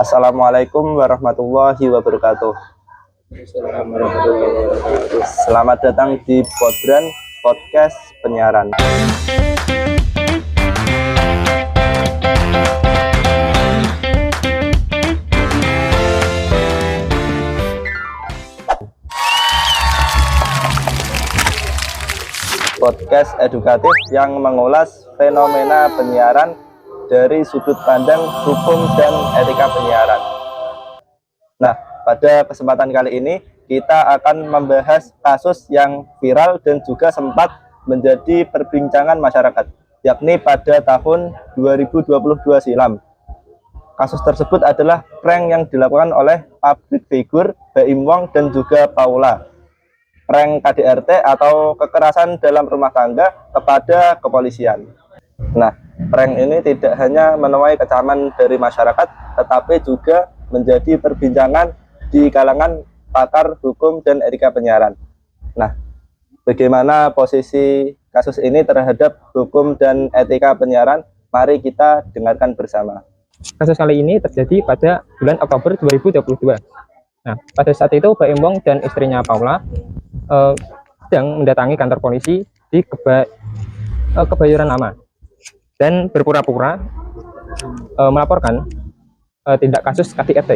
Assalamualaikum warahmatullahi wabarakatuh. Selamat datang di Podran Podcast Penyiaran. Podcast edukatif yang mengulas fenomena penyiaran dari sudut pandang hukum dan etika penyiaran. Nah, pada kesempatan kali ini kita akan membahas kasus yang viral dan juga sempat menjadi perbincangan masyarakat, yakni pada tahun 2022 silam. Kasus tersebut adalah prank yang dilakukan oleh public figure Baim Wong dan juga Paula. Prank KDRT atau kekerasan dalam rumah tangga kepada kepolisian. Nah, prank ini tidak hanya menuai kecaman dari masyarakat, tetapi juga menjadi perbincangan di kalangan pakar hukum dan etika penyiaran. Nah, bagaimana posisi kasus ini terhadap hukum dan etika penyiaran? Mari kita dengarkan bersama. Kasus kali ini terjadi pada bulan Oktober 2022. Nah, pada saat itu Baim Wong dan istrinya Paula sedang mendatangi kantor polisi di Kebayoran Lama dan berpura-pura melaporkan tindak kasus KDRT.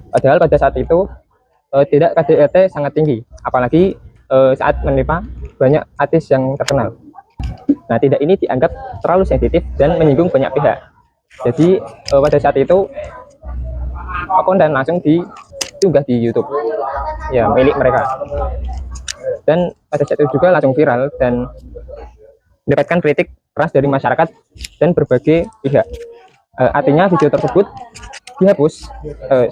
Padahal pada saat itu tindak KDRT sangat tinggi, apalagi saat menimpa banyak artis yang terkenal. Nah, tindak ini dianggap terlalu sensitif dan menyinggung banyak pihak. Jadi pada saat itu konten langsung diunggah di YouTube, ya, milik mereka. Dan pada saat itu juga langsung viral dan mendapatkan kritik keras dari masyarakat dan berbagai pihak. Artinya video tersebut dihapus.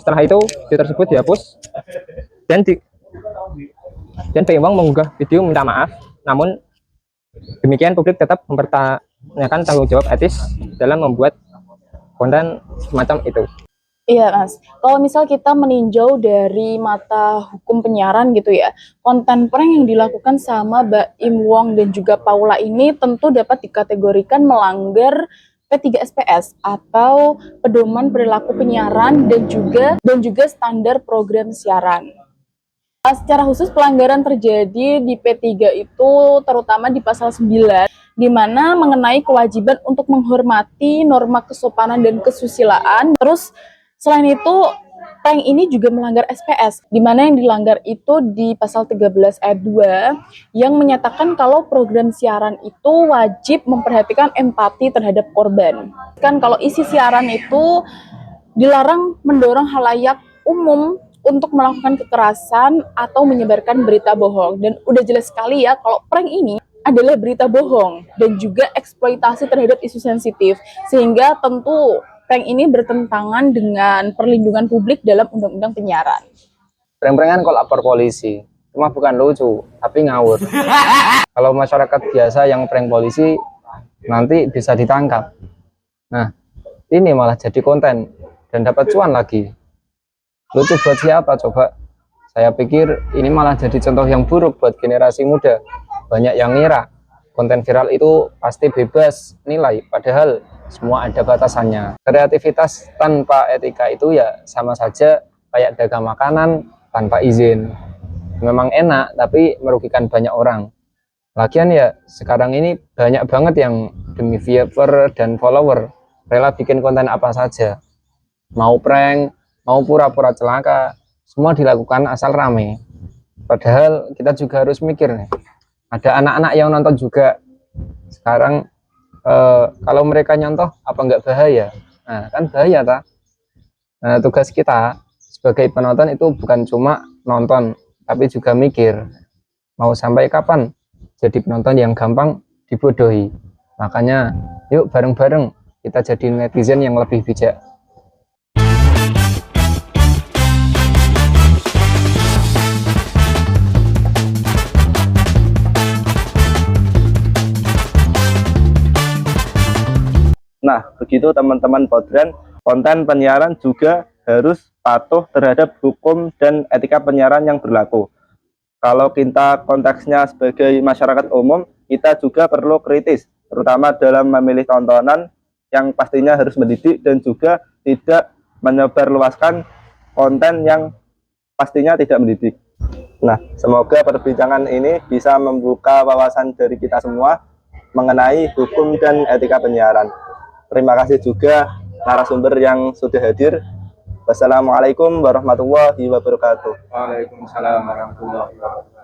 Setelah itu video tersebut dihapus dan Baim Wong mengunggah video minta maaf. Namun demikian publik tetap mempertanyakan tanggung jawab etis dalam membuat konten semacam itu. Iya, Mas. Kalau misal kita meninjau dari mata hukum penyiaran gitu ya, konten prank yang dilakukan sama Baim Wong dan juga Paula ini tentu dapat dikategorikan melanggar P3SPS atau Pedoman Perilaku Penyiaran dan juga standar program siaran. Secara khusus pelanggaran terjadi di P3 itu terutama di pasal 9, di mana mengenai kewajiban untuk menghormati norma kesopanan dan kesusilaan. Terus selain itu, prank ini juga melanggar SPS, di mana yang dilanggar itu di pasal 13 ayat 2 yang menyatakan kalau program siaran itu wajib memperhatikan empati terhadap korban. Kan kalau isi siaran itu dilarang mendorong halayak umum untuk melakukan kekerasan atau menyebarkan berita bohong. Dan udah jelas sekali ya kalau prank ini adalah berita bohong dan juga eksploitasi terhadap isu sensitif, sehingga tentu prank ini bertentangan dengan perlindungan publik dalam undang-undang penyiaran. Prank-prankan kok lapor polisi, cuma bukan lucu, tapi ngawur. Kalau masyarakat biasa yang prank polisi, nanti bisa ditangkap. Nah, ini malah jadi konten dan dapat cuan lagi. Lucu buat siapa coba? Saya pikir ini malah jadi contoh yang buruk buat generasi muda. Banyak yang ngira konten viral itu pasti bebas nilai, padahal semua ada batasannya. Kreativitas tanpa etika itu ya sama saja kayak dagang makanan tanpa izin. Memang enak, tapi merugikan banyak orang. Lagian ya sekarang ini banyak banget yang demi viewer dan follower rela bikin konten apa saja. Mau prank, mau pura-pura celaka, semua dilakukan asal rame. Padahal kita juga harus mikir nih, ada anak-anak yang nonton juga. Sekarang kalau mereka nyontoh apa nggak bahaya? Nah, kan bahaya tak? Nah, tugas kita sebagai penonton itu bukan cuma nonton, tapi juga mikir mau sampai kapan jadi penonton yang gampang dibodohi. Makanya yuk bareng-bareng kita jadi netizen yang lebih bijak. Nah, begitu teman-teman Podran, konten penyiaran juga harus patuh terhadap hukum dan etika penyiaran yang berlaku. Kalau kita konteksnya sebagai masyarakat umum, kita juga perlu kritis, terutama dalam memilih tontonan yang pastinya harus mendidik dan juga tidak menyebarluaskan konten yang pastinya tidak mendidik. Nah, semoga perbincangan ini bisa membuka wawasan dari kita semua mengenai hukum dan etika penyiaran. Terima kasih juga narasumber yang sudah hadir. Wassalamualaikum warahmatullahi wabarakatuh. Waalaikumsalam warahmatullahi wabarakatuh.